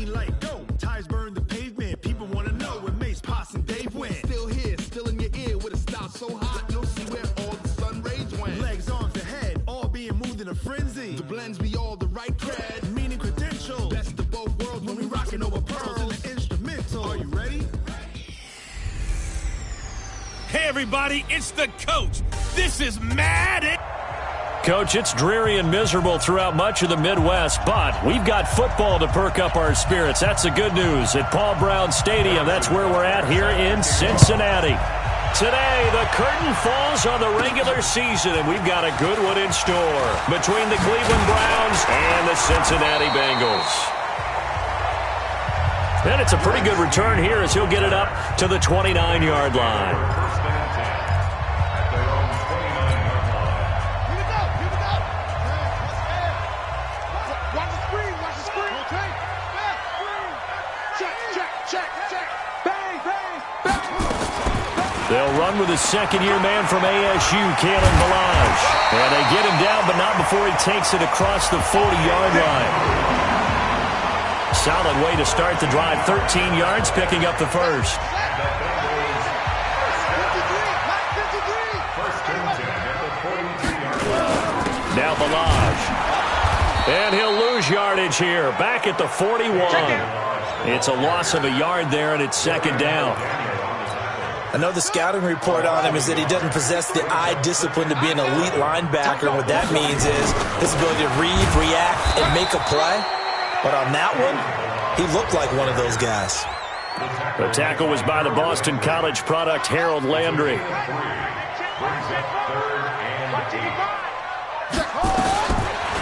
green light, go. Tires burn the pavement. People want to know where Mace, Potts, and Dave went. Still here, still in your ear with a style so hot, you'll see where all the sun rays went. Legs, arms, ahead, all being moved in a frenzy. The blends be all the right cred, meaning credentials. Best of both worlds when we rockin' over pearls in the instrumental. Are you ready? Hey, everybody, it's the coach. This is Mad. Coach, it's dreary and miserable throughout much of the Midwest, but we've got football to perk up our spirits. That's the good news at Paul Brown Stadium. That's where we're at here in Cincinnati. Today, the curtain falls on the regular season, and we've got a good one in store between the Cleveland Browns and the Cincinnati Bengals. And it's a pretty good return here as he'll get it up to the 29-yard line. They'll run with a second-year man from ASU, Kalen Ballage. And they get him down, but not before he takes it across the 40-yard line. Solid way to start the drive. 13 yards, picking up the first. Now Ballage. And he'll lose yardage here. Back at the 41. It's a loss of a yard there, and it's second down. I know the scouting report on him is that he doesn't possess the eye discipline to be an elite linebacker. And what that means is his ability to read, react, and make a play. But on that one, he looked like one of those guys. The tackle was by the Boston College product, Harold Landry.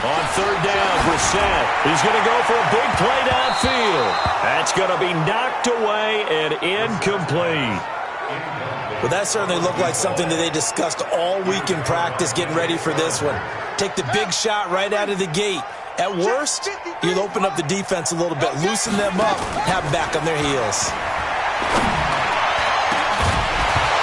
On third down, Brissett. He's going to go for a big play downfield. That's going to be knocked away and incomplete. Well, that certainly looked like something that they discussed all week in practice getting ready for this one. Take the big shot right out of the gate. At worst, you'll open up the defense a little bit, loosen them up, have them back on their heels.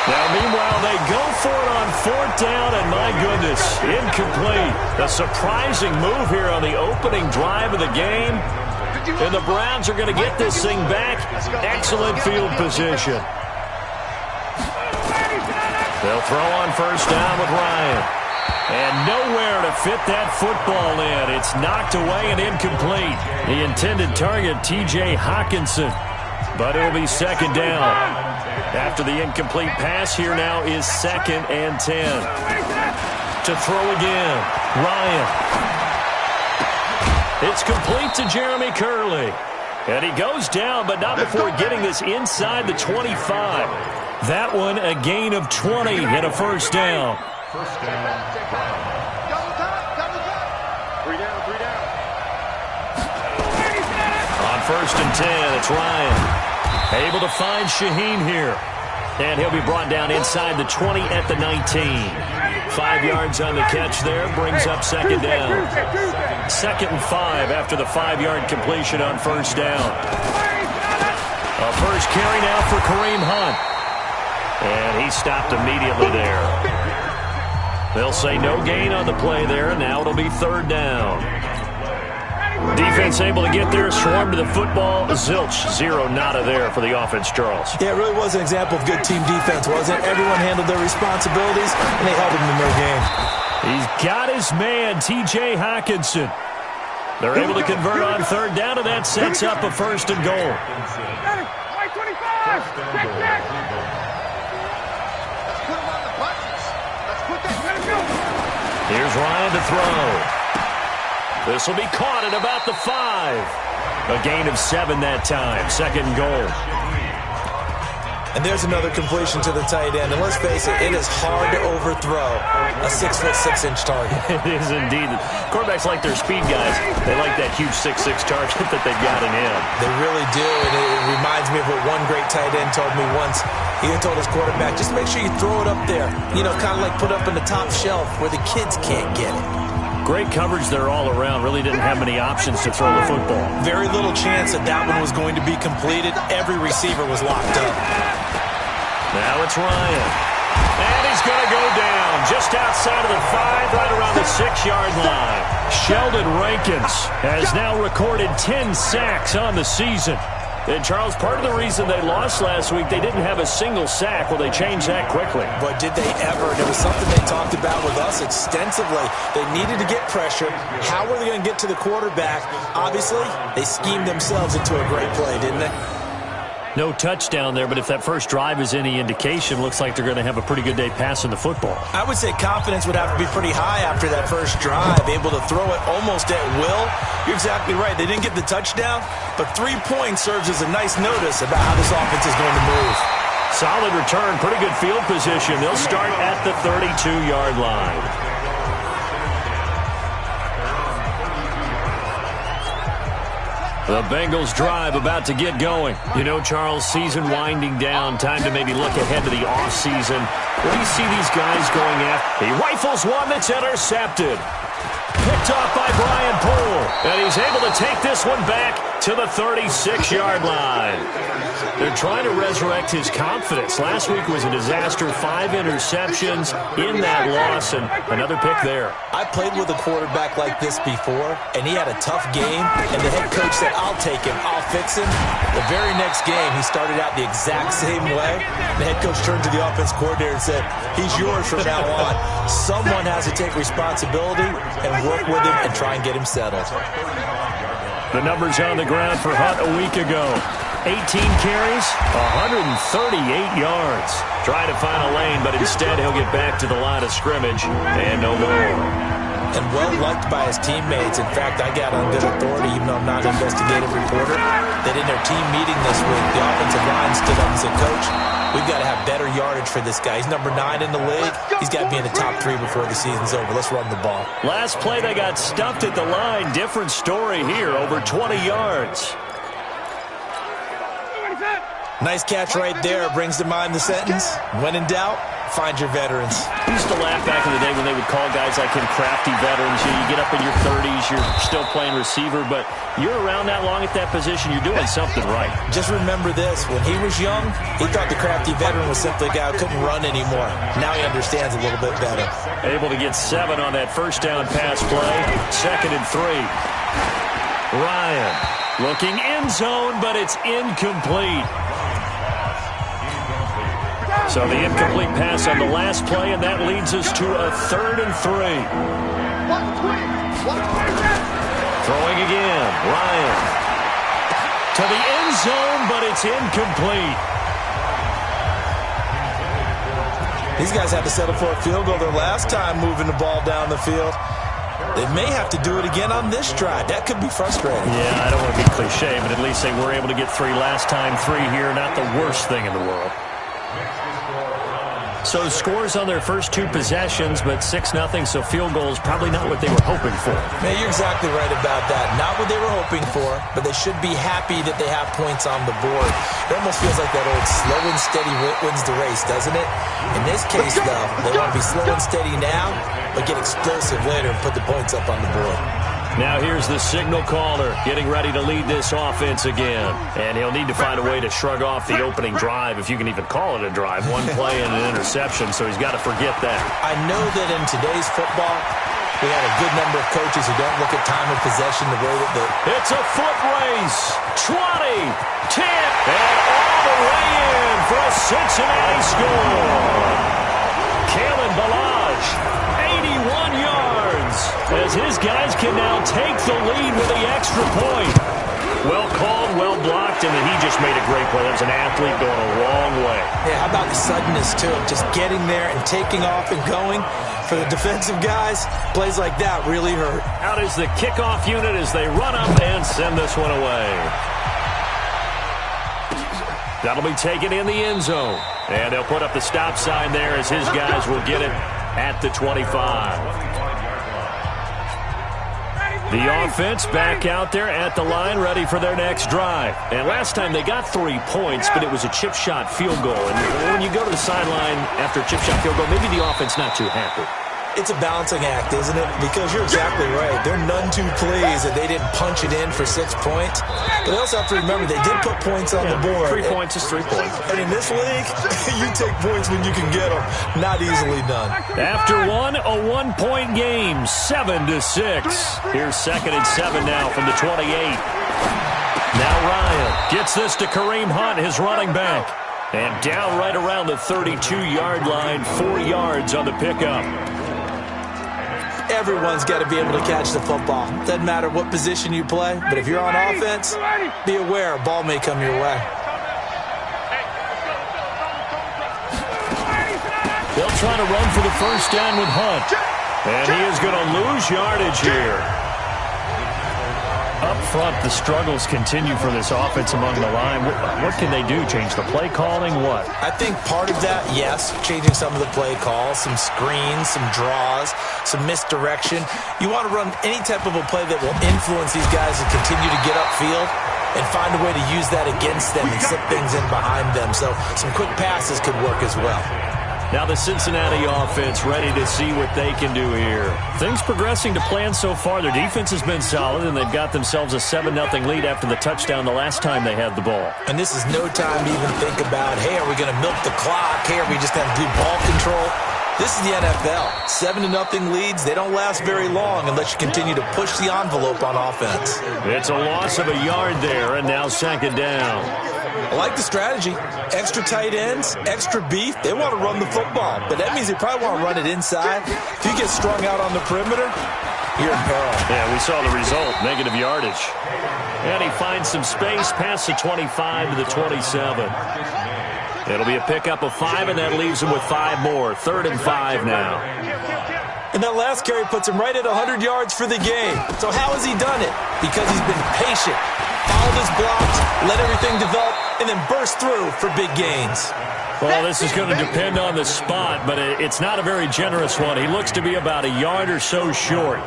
Now, meanwhile, they go for it on fourth down, and my goodness, incomplete. A surprising move here on the opening drive of the game. And the Browns are going to get this thing back. Excellent field position. They'll throw on first down with Ryan. And nowhere to fit that football in. It's knocked away and incomplete. The intended target, T.J. Hawkinson. But it'll be second down. After the incomplete pass, here now is 2nd and 10. To throw again, Ryan. It's complete to Jeremy Curley. And he goes down, but not before getting this inside the 25. That one, a gain of 20 and a first down. First down. Three down. On 1st and 10, it's Ryan. Able to find Shaheen here. And he'll be brought down inside the 20 at the 19. 5 yards on the catch there, brings up second down. 2nd and 5 after the 5-yard completion on first down. A first carry now for Kareem Hunt. And he stopped immediately there. They'll say no gain on the play there, and now it'll be third down. Defense able to get there, swarm to the football. Zilch, zero, nada there for the offense, Charles. Yeah, it really was an example of good team defense, wasn't it? Everyone handled their responsibilities, and they held them in their game. He's got his man, T.J. Hawkinson. They're able to convert on third down, and that sets up a first and goal. Here's Ryan to throw. This will be caught at about the 5. A gain of 7 that time. Second goal. And there's another completion to the tight end. And let's face it, it is hard to overthrow a 6'6" target. It is indeed. Quarterbacks like their speed guys. They like that huge 6'6" target that they've got in him. They really do. And it reminds me of what one great tight end told me once. He had told his quarterback, just make sure you throw it up there. You know, kind of like put up in the top shelf where the kids can't get it. Great coverage there all around. Really didn't have many options to throw the football. Very little chance that that one was going to be completed. Every receiver was locked up. Now it's Ryan. And he he's going to go down just outside of the 5, right around the 6-yard line. Sheldon Rankins has now recorded 10 sacks on the season. And, Charles, part of the reason they lost last week, they didn't have a single sack. Well, they changed that quickly. But did they ever? It was something they talked about with us extensively. They needed to get pressure. How were they going to get to the quarterback? Obviously, they schemed themselves into a great play, didn't they? No touchdown there, but if that first drive is any indication, looks like they're going to have a pretty good day passing the football. I would say confidence would have to be pretty high after that first drive, able to throw it almost at will. You're exactly right. They didn't get the touchdown, but 3 points serves as a nice notice about how this offense is going to move. Solid return, pretty good field position. They'll start at the 32-yard line. The Bengals drive about to get going. You know, Charles, season winding down. Time to maybe look ahead to the offseason. What do you see these guys going after? He rifles one that's intercepted. Picked off by Brian Poole. And he's able to take this one back to the 36-yard line. They're trying to resurrect his confidence. Last week was a disaster. 5 interceptions in that loss, and another pick there. I played with a quarterback like this before, and he had a tough game, and the head coach said, I'll take him, I'll fix him. The very next game, he started out the exact same way. The head coach turned to the offense coordinator and said, he's yours from now on. Someone has to take responsibility and work with him and try and get him settled. The numbers on the ground for Hunt a week ago. 18 carries, 138 yards. Trying to find a lane, but instead he'll get back to the line of scrimmage and no more. And well-liked by his teammates. In fact, I got on good authority, even though I'm not an investigative reporter, that in their team meeting this week, the offensive line stood up and said, Coach, we've got to have better yardage for this guy. He's number 9 in the league. He's got to be in the top 3 before the season's over. Let's run the ball. Last play, they got stuffed at the line. Different story here, over 20 yards. Nice catch right there. Brings to mind the sentence, when in doubt, find your veterans. I used to laugh back in the day when they would call guys like him crafty veterans. You get up in your 30s, you're still playing receiver, but you're around that long at that position, you're doing something right. Just remember this. When he was young, he thought the crafty veteran was simply a guy who couldn't run anymore. Now he understands a little bit better. Able to get 7 on that first down pass play. 2nd and 3. Ryan looking end zone, but it's incomplete. So the incomplete pass on the last play, and that leads us to a 3rd and 3. Throwing again, Ryan. To the end zone, but it's incomplete. These guys had to settle for a field goal their last time moving the ball down the field. They may have to do it again on this drive. That could be frustrating. Yeah, I don't want to be cliche, but at least they were able to get 3 last time. 3 here, not the worst thing in the world. So scores on their first 2 possessions, but 6-0, so field goals probably not what they were hoping for. Man, you're exactly right about that. Not what they were hoping for, but they should be happy that they have points on the board. It almost feels like that old slow and steady wins the race, doesn't it? In this case, though, they want to be slow and steady now, but get explosive later and put the points up on the board. Now here's the signal caller getting ready to lead this offense again. And he'll need to find a way to shrug off the opening drive, if you can even call it a drive. 1 play and an interception, so he's got to forget that. I know that in today's football, we had a good number of coaches who don't look at time of possession the way that they... It's a foot race. 20, 10, and all the way in for a Cincinnati score. Kalen Ballage, 81 yards, as his guys can now take the lead with the extra point. Well called, well blocked, and then he just made a great play. That was an athlete going a long way. Yeah, how about the suddenness, too? Just getting there and taking off and going. For the defensive guys, plays like that really hurt. Out is the kickoff unit as they run up and send this one away. That'll be taken in the end zone. And they'll put up the stop sign there as his guys will get it at the 25. The offense back out there at the line, ready for their next drive. And last time they got 3 points, but it was a chip shot field goal. And when you go to the sideline after a chip shot field goal, maybe the offense not too happy. It's a balancing act, isn't it? Because you're exactly right. They're none too pleased that they didn't punch it in for 6 points. But they also have to remember they did put points on the board. 3 points is 3 points. And in this league, you take points when you can get them. Not easily done. After one, a 1-point game, 7-6. Here's 2nd and 7 now from the 28. Now Ryan gets this to Kareem Hunt, his running back. And down right around the 32-yard line, 4 yards on the pickup. Everyone's got to be able to catch the football. Doesn't matter what position you play, but if you're on offense, be aware a ball may come your way. They'll try to run for the first down with Hunt. And he is going to lose yardage here. Up front, the struggles continue for this offense among the line. What can they do? Change the play calling? What? I think part of that, yes, changing some of the play calls, some screens, some draws, some misdirection. You want to run any type of a play that will influence these guys to continue to get upfield and find a way to use that against them and slip things in behind them. So some quick passes could work as well. Now the Cincinnati offense ready to see what they can do here. Things progressing to plan so far. Their defense has been solid, and they've got themselves a 7-0 lead after the touchdown the last time they had the ball. And this is no time to even think about, hey, are we going to milk the clock? Hey, are we just going to do ball control? This is the NFL. 7-0 leads, they don't last very long unless you continue to push the envelope on offense. It's a loss of a yard there, and now 2nd down. I like the strategy. Extra tight ends, extra beef. They want to run the football, but that means they probably want to run it inside. If you get strung out on the perimeter, you're in peril. Yeah, we saw the result, negative yardage. And he finds some space past the 25 to the 27. It'll be a pickup of 5, and that leaves him with 5 more. 3rd and 5 now. And that last carry puts him right at 100 yards for the game. So how has he done it? Because he's been patient, followed his blocks, let everything develop, and then burst through for big gains. Well, this is going to depend on the spot, but it's not a very generous one. He looks to be about a yard or so short.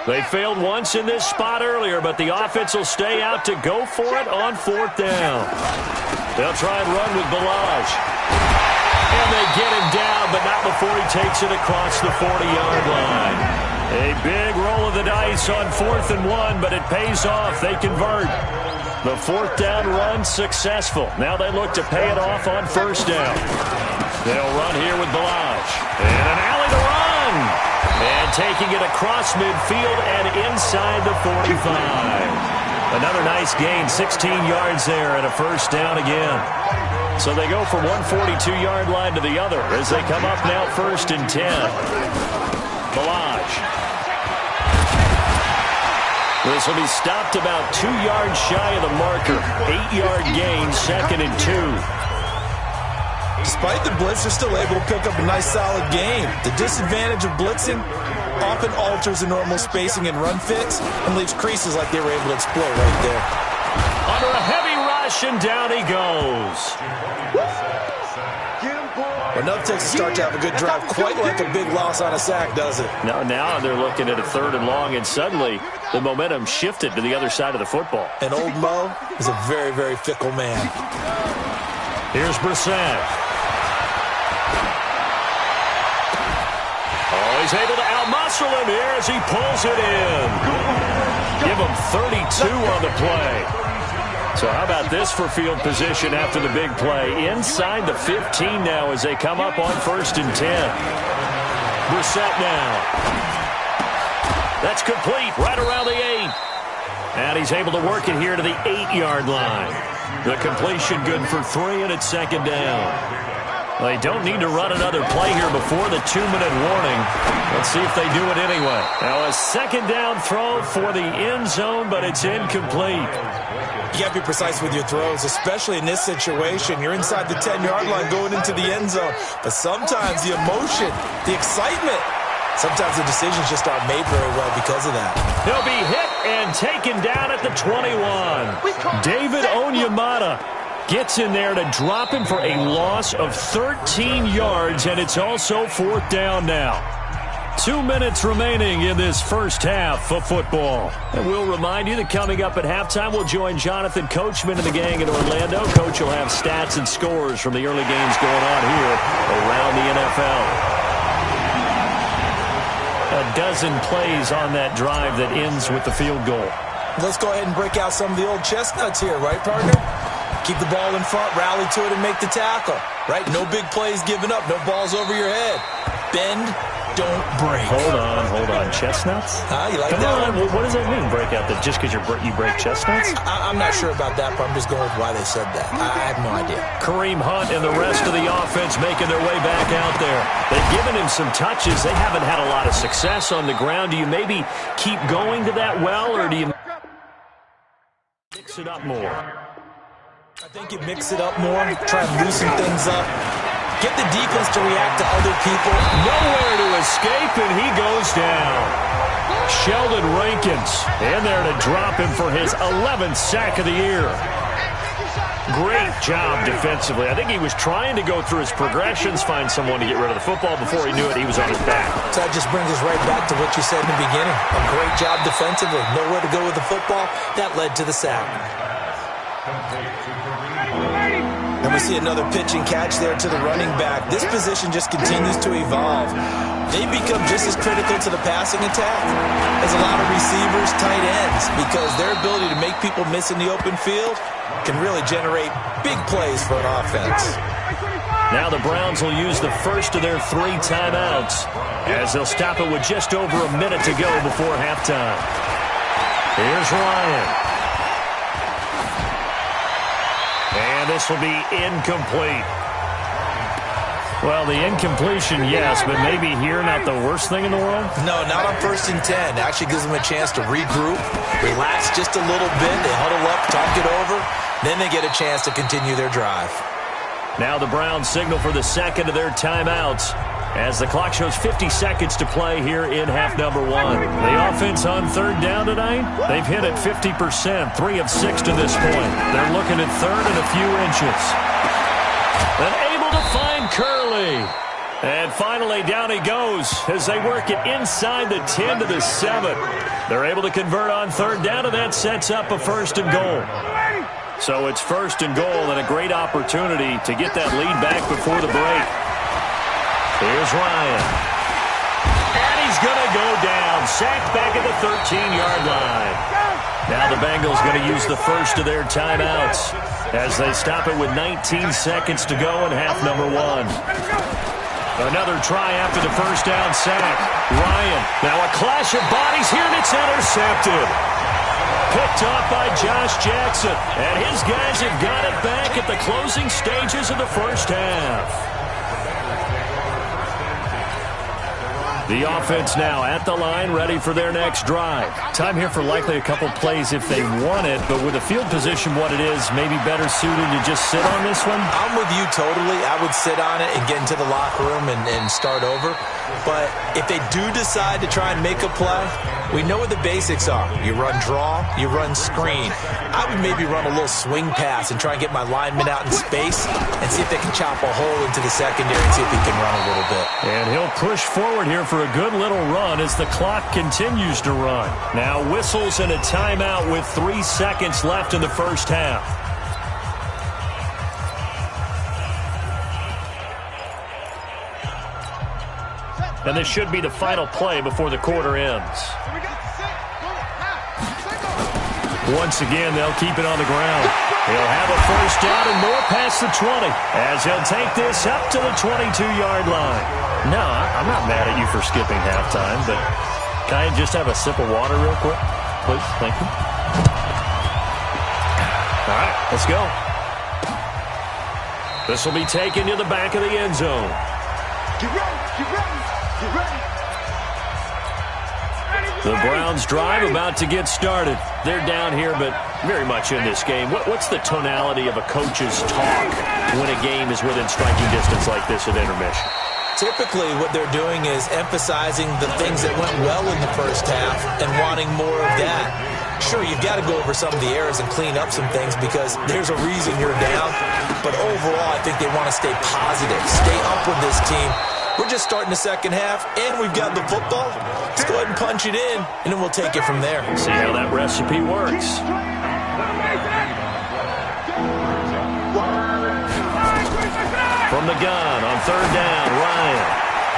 They failed once in this spot earlier, but the offense will stay out to go for it on 4th down. They'll try and run with Balaj. And they get him down, but not before he takes it across the 40-yard line. A big roll of the dice on 4th and 1, but it pays off. They convert. The 4th down run successful. Now they look to pay it off on 1st down. They'll run here with Balaj. And an alley to run. And taking it across midfield and inside the 45. Another nice gain, 16 yards there and a 1st down again. So they go from one 42-yard line to the other as they come up now 1st and 10. Balaj. This will be stopped about 2 yards shy of the marker. 8-yard gain, 2nd and 2. Despite the blitz, they're still able to pick up a nice, solid game. The disadvantage of blitzing often alters the normal spacing and run fits and leaves creases like they were able to exploit right there. Under a heavy rush, and down he goes. Enough takes a start to have a good drive, quite like a big loss on a sack, does it? No, now they're looking at a 3rd and long, and suddenly the momentum shifted to the other side of the football. And old Mo is a very, very fickle man. Here's Brissett. Oh, he's able to outmuscle him here as he pulls it in. Give him 32 on the play. So how about this for field position after the big play? Inside the 15 now as they come up on 1st and 10. Brissett now. That's complete right around the 8. And he's able to work it here to the 8-yard line. The completion good for 3, and it's 2nd down. They don't need to run another play here before the 2-minute warning. Let's see if they do it anyway. Now a 2nd down throw for the end zone, but it's incomplete. You got to be precise with your throws, especially in this situation. You're inside the 10-yard line going into the end zone. But sometimes the emotion, the excitement, sometimes the decisions just aren't made very well because of that. He'll be hit and taken down at the 21. David Onyemata gets in there to drop him for a loss of 13 yards, and it's also 4th down now. 2 minutes remaining in this first half of football. And we'll remind you that coming up at halftime, we'll join Jonathan Coachman and the gang in Orlando. Coach will have stats and scores from the early games going on here around the NFL. a dozen plays on that drive that ends with the field goal. Let's go ahead and break out some of the old chestnuts here, right, partner? Keep the ball in front, rally to it, and make the tackle, right? No big plays given up, no balls over your head. Bend, don't break. Hold on. Chestnuts? You like Come that on. one? What does that mean, break out? That just because you break chestnuts? I'm not sure about that, but I'm just going with why they said that. I have no idea. Kareem Hunt and the rest of the offense making their way back out there. They've given him some touches. They haven't had a lot of success on the ground. Do you maybe keep going to that well, or do you mix it up more? I think you mix it up more, try and loosen things up. Get the defense to react to other people. Nowhere to escape, and he goes down. Sheldon Rankins in there to drop him for his 11th sack of the year. Great job defensively. I think he was trying to go through his progressions, find someone to get rid of the football. Before he knew it, he was on his back. So that just brings us right back to what you said in the beginning. A great job defensively. Nowhere to go with the football. That led to the sack. And we see another pitch and catch there to the running back. This position just continues to evolve. They become just as critical to the passing attack as a lot of receivers, tight ends, because their ability to make people miss in the open field can really generate big plays for an offense. Now the Browns will use the first of their 3 timeouts as they'll stop it with just over a minute to go before halftime. Here's Ryan. And this will be incomplete. Well, the incompletion, yes, but maybe here not the worst thing in the world? No, not on 1st and 10. Actually gives them a chance to regroup, relax just a little bit. They huddle up, talk it over. Then they get a chance to continue their drive. Now the Browns signal for the second of their timeouts as the clock shows 50 seconds to play here in half number 1. The offense on 3rd down tonight, they've hit it 50%, 3 of 6 to this point. They're looking at 3rd and a few inches. And able to find Curley. And finally down he goes as they work it inside the 10 to the 7. They're able to convert on 3rd down, and that sets up a 1st and goal. So it's 1st and goal and a great opportunity to get that lead back before the break. Here's Ryan. And he's going to go down. Sacked back at the 13-yard line. Now the Bengals going to use the first of their timeouts as they stop it with 19 seconds to go in half number 1. Another try after the first down sack. Ryan. Now a clash of bodies here, and it's intercepted. Picked off by Josh Jackson. And his guys have got it back at the closing stages of the first half. The offense now at the line, ready for their next drive. Time here for likely a couple plays if they want it, but with the field position what it is, maybe better suited to just sit on this one? I'm with you totally. I would sit on it and get into the locker room and start over. But if they do decide to try and make a play, we know what the basics are. You run draw, you run screen. I would maybe run a little swing pass and try and get my lineman out in space and see if they can chop a hole into the secondary and see if he can run a little bit. And he'll push forward here for a good little run as the clock continues to run. Now whistles and a timeout with 3 seconds left in the first half. And this should be the final play before the quarter ends. Once again, they'll keep it on the ground. He'll have a first down and more past the 20 as he'll take this up to the 22-yard line. No, I'm not mad at you for skipping halftime, but can I just have a sip of water real quick? Please, thank you. All right, let's go. This will be taken to the back of the end zone. Get ready, get ready, get ready. The Browns drive about to get started. They're down here, but very much in this game. What's the tonality of a coach's talk when a game is within striking distance like this at intermission? Typically, what they're doing is emphasizing the things that went well in the first half and wanting more of that. Sure, you've got to go over some of the errors and clean up some things because there's a reason you're down. But overall, I think they want to stay positive, stay up with this team. We're just starting the second half, and we've got the football. Let's go ahead and punch it in, and then we'll take it from there. See how that recipe works. From the gun on 3rd down, Ryan.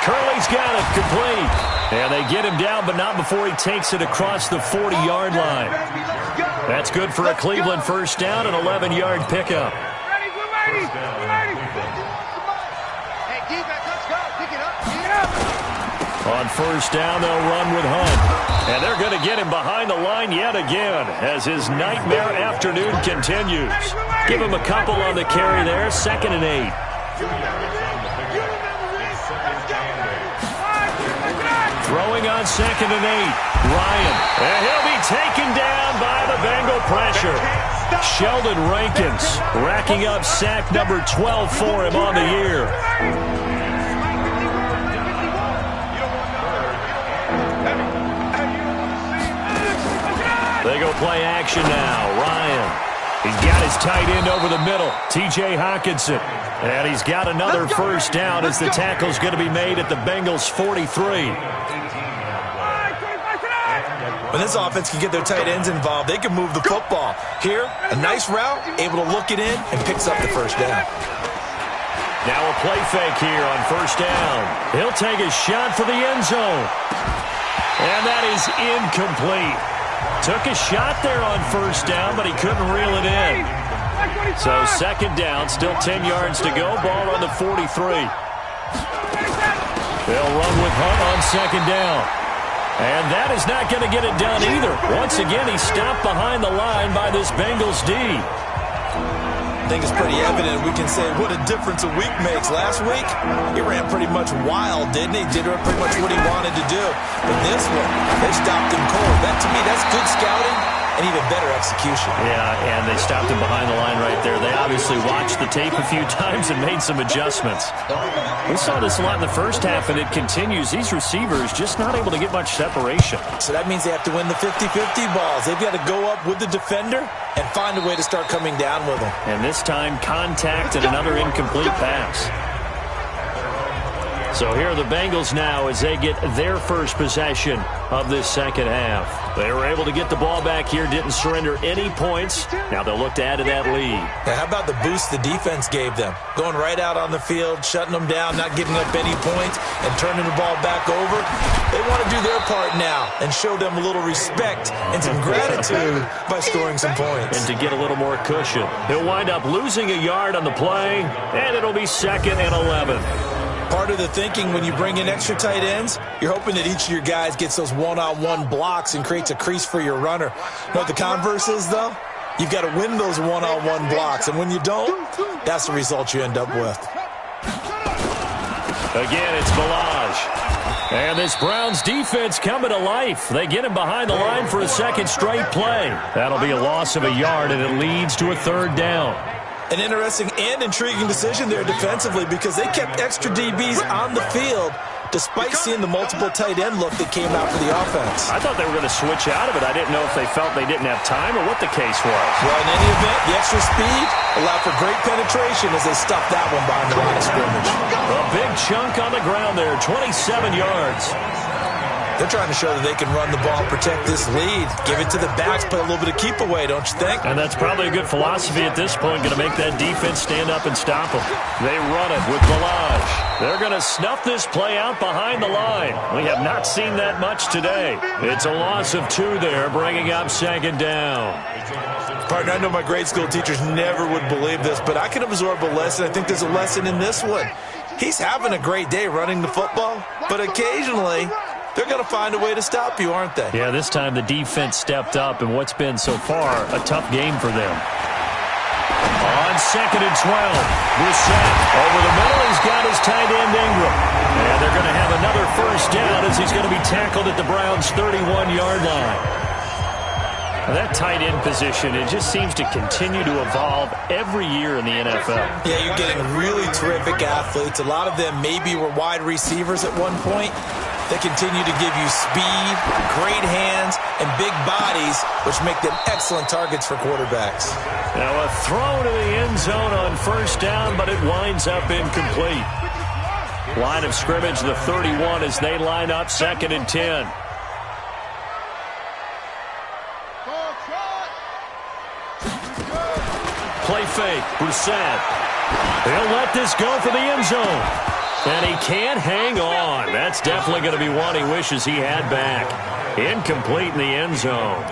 Curley's got it, complete. And they get him down, but not before he takes it across the 40-yard line. That's good for a Cleveland first down, an 11-yard pickup. On first down, they'll run with Hunt. And they're going to get him behind the line yet again as his nightmare afternoon continues. Give him a couple on the carry there, 2nd and 8. Throwing on 2nd and 8, Ryan. And he'll be taken down by the Bengal pressure. Sheldon Rankins racking up sack number 12 for him on the year. They go play action now. Ryan. He's got his tight end over the middle, T.J. Hawkinson. And he's got another first down as the tackle's going to be made at the Bengals' 43. When this offense can get their tight ends involved, they can move the football. Here, a nice route, able to look it in, and picks up the first down. Now a play fake here on first down. He'll take a shot for the end zone. And that is incomplete. Took a shot there on first down, but he couldn't reel it in. So 2nd down, still 10 yards to go. Ball on the 43. They'll run with Hunt on 2nd down. And that is not going to get it done either. Once again, he's stopped behind the line by this Bengals D. I think it's pretty evident we can say what a difference a week makes. Last week, he ran pretty much wild, didn't he? Did pretty much what he wanted to do. But this one, they stopped him cold. That, to me, that's good scouting and even better execution. Yeah, and they stopped him behind the line right there. They obviously watched the tape a few times and made some adjustments. We saw this a lot in the first half, and it continues. These receivers just not able to get much separation. So that means they have to win the 50-50 balls. They've got to go up with the defender and find a way to start coming down with them. And this time, contact and another incomplete pass. So here are the Bengals now as they get their first possession of this second half. They were able to get the ball back here, didn't surrender any points. Now they'll look to add to that lead. Now, how about the boost the defense gave them? Going right out on the field, shutting them down, not giving up any points, and turning the ball back over. They want to do their part now and show them a little respect and some gratitude by scoring some points. And to get a little more cushion. He'll wind up losing a yard on the play, and it'll be 2nd and 11. Part of the thinking when you bring in extra tight ends, you're hoping that each of your guys gets those one-on-one blocks and creates a crease for your runner. You know what the converse is, though? You've got to win those one-on-one blocks, and when you don't, that's the result you end up with. Again, it's Ballage. And this Browns defense coming to life. They get him behind the line for a second straight play. That'll be a loss of a yard, and it leads to a 3rd down. An interesting and intriguing decision there defensively because they kept extra DBs on the field despite seeing the multiple tight end look that came out for the offense. I thought they were going to switch out of it. I didn't know if they felt they didn't have time or what the case was. Well, in any event, the extra speed allowed for great penetration as they stuffed that one behind the line of scrimmage. A big chunk on the ground there, 27 yards. They're trying to show that they can run the ball, protect this lead, give it to the backs, play a little bit of keep away, don't you think? And that's probably a good philosophy at this point, going to make that defense stand up and stop them. They run it with Ballage. They're going to snuff this play out behind the line. We have not seen that much today. It's a loss of 2 there, bringing up 2nd down. Partner, I know my grade school teachers never would believe this, but I can absorb a lesson. I think there's a lesson in this one. He's having a great day running the football, but occasionally they're going to find a way to stop you, aren't they? Yeah, this time the defense stepped up in what's been so far a tough game for them. On 2nd and 12, Brissett over the middle. He's got his tight end Ingram. And they're going to have another first down as he's going to be tackled at the Browns' 31-yard line. That tight end position, it just seems to continue to evolve every year in the NFL. Yeah, you're getting really terrific athletes. A lot of them maybe were wide receivers at one point. They continue to give you speed, great hands, and big bodies, which make them excellent targets for quarterbacks. Now a throw to the end zone on first down, but it winds up incomplete. Line of scrimmage, the 31 as they line up 2nd and 10. Play fake, Brissett. He'll let this go for the end zone. And he can't hang on. That's definitely going to be one he wishes he had back. Incomplete in the end zone.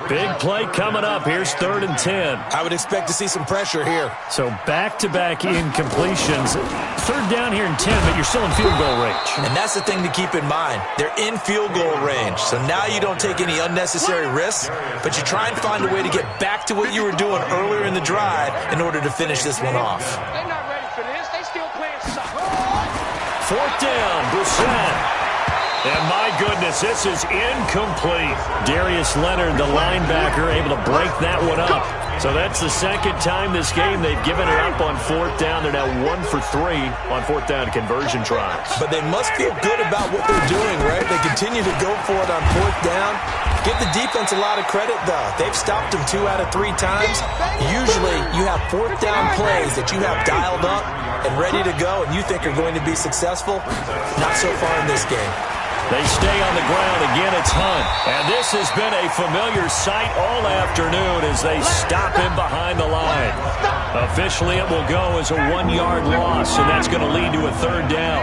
Big play coming up. Here's 3rd and 10. I would expect to see some pressure here. So back-to-back incompletions. 3rd down here in 10, but you're still in field goal range. And that's the thing to keep in mind. They're in field goal range. So now you don't take any unnecessary risks, but you try and find a way to get back to what you were doing earlier in the drive in order to finish this one off. They're not ready for this. They still playing soccer. 4th down, Brissett. And my goodness, this is incomplete. Darius Leonard, the linebacker, able to break that one up. So that's the second time this game they've given it up on 4th down. They're now 1 for 3 on 4th down conversion tries. But they must feel good about what they're doing, right? They continue to go for it on 4th down. Give the defense a lot of credit, though. They've stopped them 2 out of 3 times. Usually, you have 4th down plays that you have dialed up and ready to go, and you think are going to be successful. Not so far in this game. They stay on the ground. Again, it's Hunt. And this has been a familiar sight all afternoon as they stop him behind the line. Officially, it will go as a 1-yard loss, and that's going to lead to a 3rd down.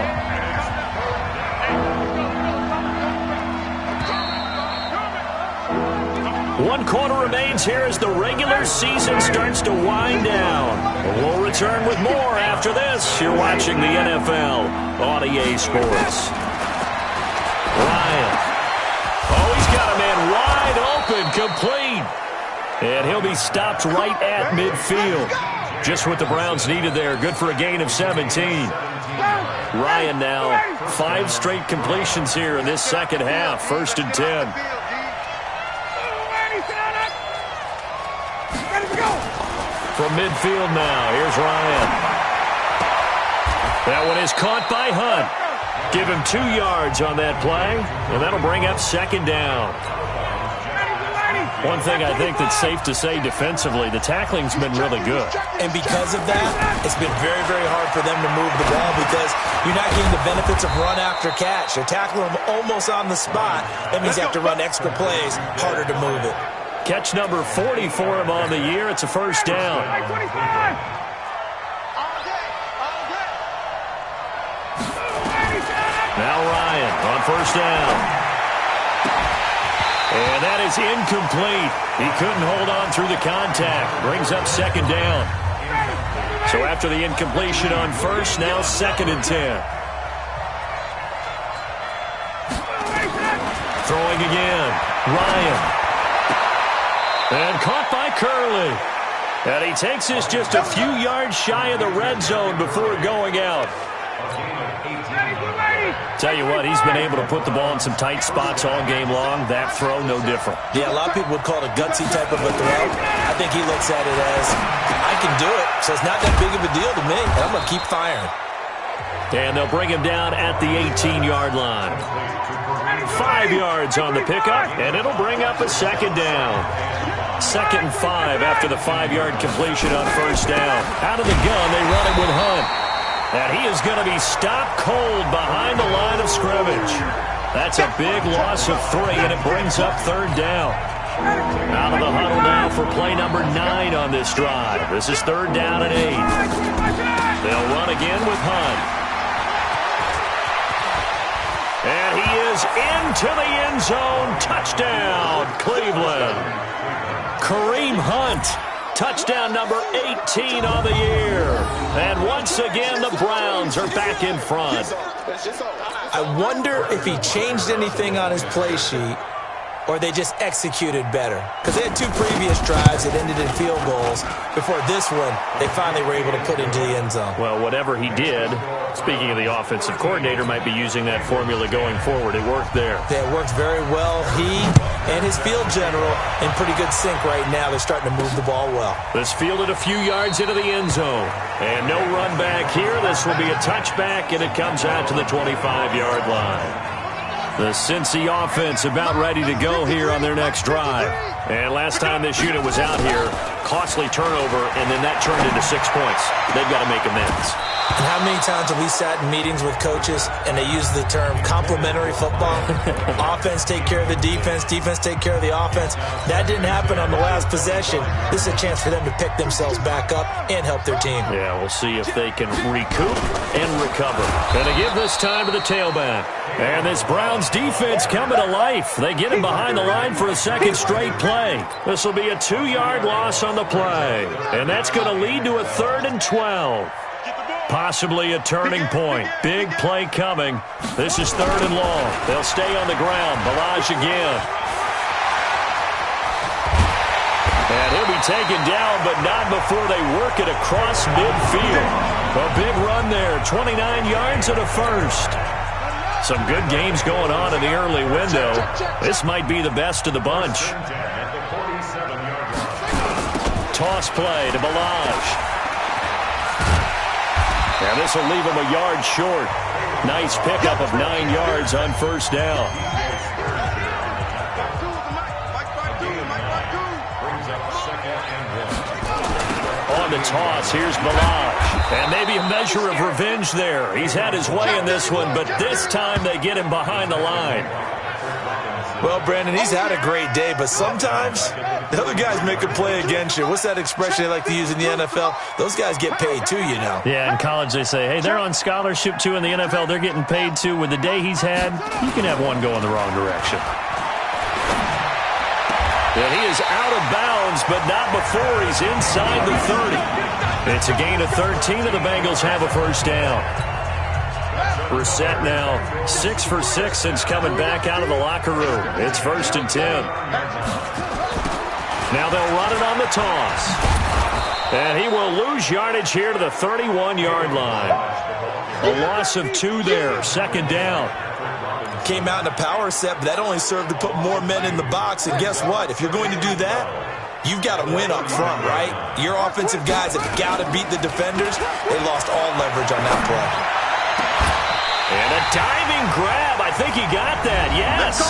One quarter remains here as the regular season starts to wind down. We'll return with more after this. You're watching the NFL on EA Sports. Ryan. Oh, he's got a man wide open, complete. And he'll be stopped right at midfield. Just what the Browns needed there. Good for a gain of 17. Ryan now 5 straight completions here in this second half. 1st and 10. From midfield now, here's Ryan. That one is caught by Hunt. Give him 2 yards on that play, and that'll bring up 2nd down. One thing I think that's safe to say defensively, the tackling's been really good. And because of that, it's been very, very hard for them to move the ball because you're not getting the benefits of run after catch. They're tackling them almost on the spot. That means you have to run extra plays, harder to move it. Catch number 40 for him on the year. It's a 1st down. Now Ryan on 1st down. And that is incomplete. He couldn't hold on through the contact. Brings up 2nd down. So after the incompletion on 1st, now 2nd and 10. Throwing again. Ryan. And caught by Curley. And he takes this just a few yards shy of the red zone before going out. Tell you what, he's been able to put the ball in some tight spots all game long. That throw, no different. Yeah, a lot of people would call it a gutsy type of a throw. I think he looks at it as, I can do it, so it's not that big of a deal to me, and I'm going to keep firing. And they'll bring him down at the 18-yard line. 5 yards on the pickup, and it'll bring up a 2nd down. 2nd and 5 after the 5-yard completion on 1st down. Out of the gun, they run it with Hunt. And he is going to be stopped cold behind the line of scrimmage. That's a big loss of 3, and it brings up 3rd down. Out of the huddle now for play number 9 on this drive. This is 3rd down and 8. They'll run again with Hunt. And he is into the end zone. Touchdown, Cleveland. Kareem Hunt. Touchdown number 18 on the year. And once again, the Browns are back in front. I wonder if he changed anything on his play sheet or they just executed better. Because they had 2 previous drives that ended in field goals. Before this one, they finally were able to put into the end zone. Well, whatever he did, speaking of the offensive coordinator, might be using that formula going forward. It worked there. Yeah, it worked very well. He and his field general in pretty good sync right now. They're starting to move the ball well. This fielded a few yards into the end zone. And no run back here. This will be a touchback, and it comes out to the 25-yard line. The Cincy offense about ready to go here on their next drive. And last time this unit was out here, costly turnover, and then that turned into 6 points. They've got to make amends. And how many times have we sat in meetings with coaches and they use the term complementary football? Offense take care of the defense, defense take care of the offense. That didn't happen on the last possession. This is a chance for them to pick themselves back up and help their team. Yeah, we'll see if they can recoup and recover. Going to give this time to the tailback. And this Browns defense coming to life. They get him behind the line for a second straight play. This will be a 2-yard loss on the play. And that's going to lead to a 3rd and 12. Possibly a turning point. Big play coming. This is 3rd and long. They'll stay on the ground. Balaj again. And he'll be taken down, but not before they work it across midfield. A big run there. 29 yards and a first. Some good games going on in the early window. This might be the best of the bunch. Toss play to Balaj. And this will leave him a yard short. Nice pickup of 9 yards on first down. On the toss, here's Balaj. And maybe a measure of revenge there. He's had his way in this one, but this time they get him behind the line. Well, Brandon, he's had a great day, but sometimes the other guys make a play against you. What's that expression they like to use in the NFL? Those guys get paid too, you know. Yeah, in college they say, hey, they're on scholarship too. In the NFL, they're getting paid too. With the day he's had, you can have one go in the wrong direction. And he is out of bounds, but not before he's inside the 30. It's a gain of 13, and the Bengals have a first down. Brissett now 6 for 6 since coming back out of the locker room. It's 1st and 10. Now they'll run it on the toss. And he will lose yardage here to the 31-yard line. A loss of 2 there, 2nd down. Came out in a power set, but that only served to put more men in the box. And guess what? If you're going to do that, you've got to win up front, right? Your offensive guys have got to beat the defenders. They lost all leverage on that play. And a diving grab. I think he got that, yes.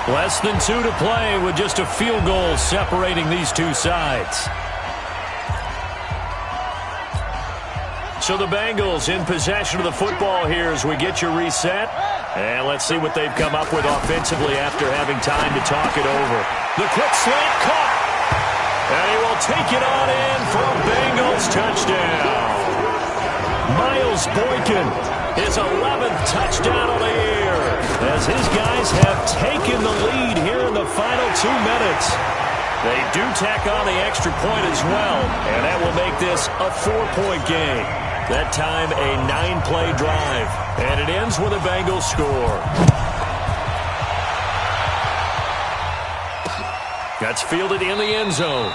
Less than 2 to play with just a field goal separating these two sides. So the Bengals in possession of the football here as we get your reset. And let's see what they've come up with offensively after having time to talk it over. The quick slant caught. And he will take it on in for a Bengals touchdown. Miles Boykin, his 11th touchdown of the year, as his guys have taken the lead here in the final 2 minutes. They do tack on the extra point as well, and that will make this a 4-point game. That time a 9-play drive, and it ends with a Bengals score. That's fielded in the end zone.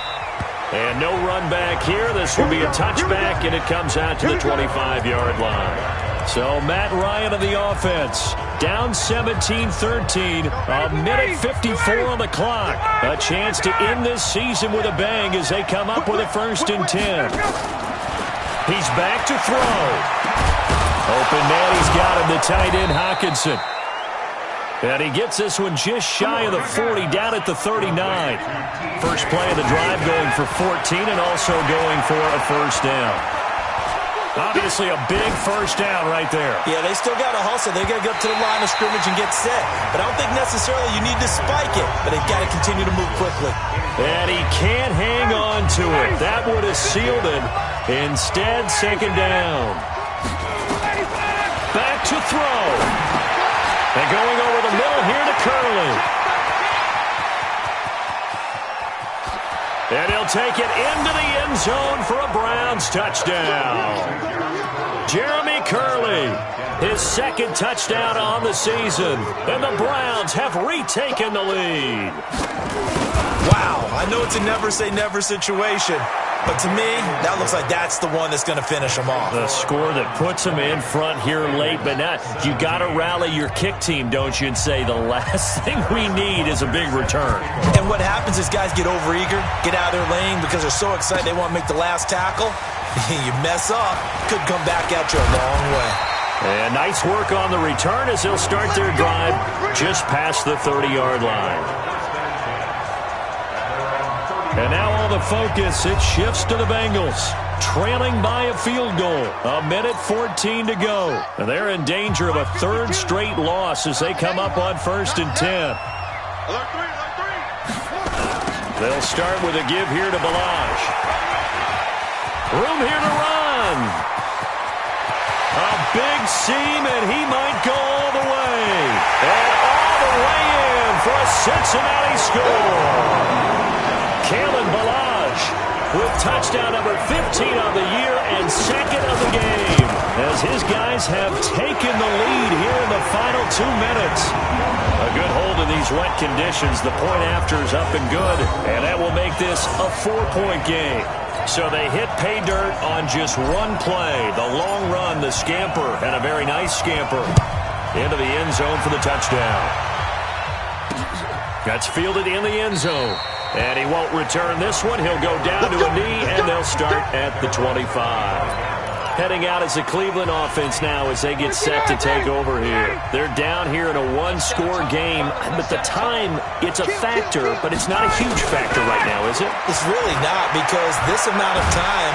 And no run back here. This will be a touchback, and it comes out to the 25-yard line. So Matt Ryan of the offense, down 17-13, a minute 54 on the clock. A chance to end this season with a bang as they come up with a 1st and 10. He's back to throw. Open man, he's got him, the tight end Hockenson. And he gets this one just shy of the 40, down at the 39. First play of the drive going for 14 and also going for a first down. Obviously a big first down right there. Yeah, they still got to hustle. They got to go up to the line of scrimmage and get set. But I don't think necessarily you need to spike it, but they've got to continue to move quickly. And he can't hang on to it. That would have sealed it. Instead, 2nd down. Back to throw. And going over the middle here to Curley. And he'll take it into the end zone for a Browns touchdown. Jeremy Curley, his 2nd touchdown on the season. And the Browns have retaken the lead. Wow, I know it's a never-say-never situation. But to me, that looks like that's the one that's going to finish them off. The score that puts them in front here late, but not. You got to rally your kick team, don't you, and say the last thing we need is a big return. And what happens is guys get overeager, get out of their lane because they're so excited they want to make the last tackle. You mess up, could come back at you a long way. And nice work on the return as they'll start their drive just past the 30-yard line. And now all the focus, it shifts to the Bengals, trailing by a field goal. 1:14 to go. And they're in danger of a third straight loss as they come up on 1st and 10. They'll start with a give here to Balaj. Room here to run. A big seam, and he might go all the way. And all the way in for a Cincinnati score. Kalen Balaj with touchdown number 15 on the year and second of the game, as his guys have taken the lead here in the final 2 minutes. A good hold in these wet conditions. The point after is up and good, and that will make this a 4-point game. So they hit pay dirt on just one play. The long run, the scamper, and a very nice scamper into the end zone for the touchdown. That's fielded in the end zone. And he won't return this one. He'll go down to a knee, and they'll start at the 25. Heading out as the Cleveland offense now as they get set to take over here. They're down here in a one-score game, but the time, it's a factor, but it's not a huge factor right now, is it? It's really not, because this amount of time...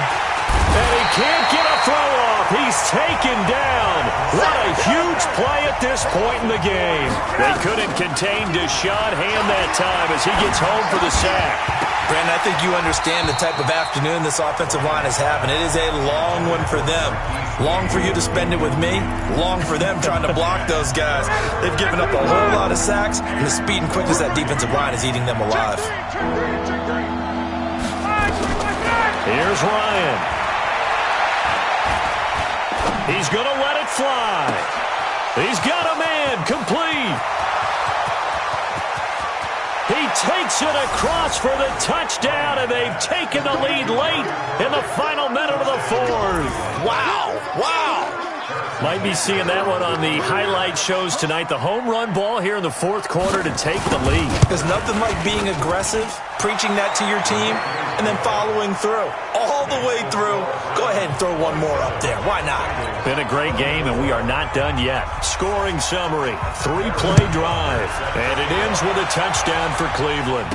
And he can't get a throw off. He's taken down. What a huge play at this point in the game. They couldn't contain Deshaun Hand that time as he gets home for the sack. Brandon, I think you understand the type of afternoon this offensive line is having. It is a long one for them. Long for you to spend it with me. Long for them trying to block those guys. They've given up a whole lot of sacks, and the speed and quickness of that defensive line is eating them alive. Here's Ryan. He's going to let it fly. He's got a man complete. He takes it across for the touchdown, and they've taken the lead late in the final minute of the fourth. Wow. Wow. Might be seeing that one on the highlight shows tonight. The home run ball here in the fourth quarter to take the lead. There's nothing like being aggressive, preaching that to your team, and then following through. All the way through. Go ahead and throw one more up there. Why not? Been a great game, and we are not done yet. Scoring summary, 3-play drive, and it ends with a touchdown for Cleveland.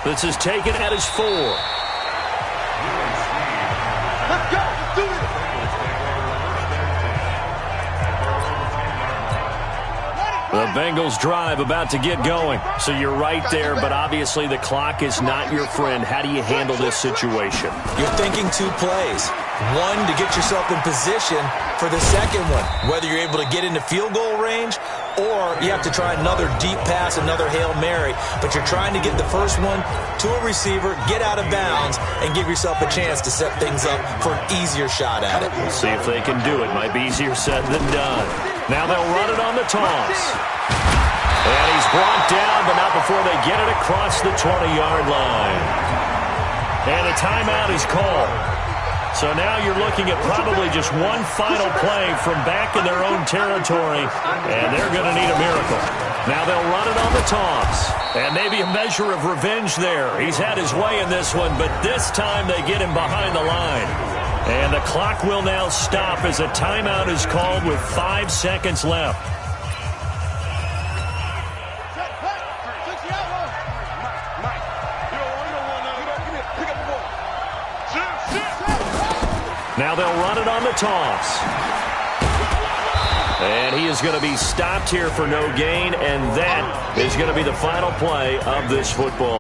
This is taken at his 4. Let's go. Let's do it. The Bengals drive about to get going. So you're right there, but obviously the clock is not your friend. How do you handle this situation? You're thinking 2 plays. One, to get yourself in position for the second one, whether you're able to get into field goal range or you have to try another deep pass, another Hail Mary. But you're trying to get the first one to a receiver, get out of bounds, and give yourself a chance to set things up for an easier shot at it. We'll see if they can do it. Might be easier said than done. Now they'll run it on the toss. And he's brought down, but not before they get it across the 20-yard line. And a timeout is called. So now you're looking at probably just one final play from back in their own territory, and they're going to need a miracle. Now they'll run it on the toss, and maybe a measure of revenge there. He's had his way in this one, but this time they get him behind the line. And the clock will now stop as a timeout is called with 5 seconds left. Now they'll run it on the toss. And he is going to be stopped here for no gain, and that is going to be the final play of this football.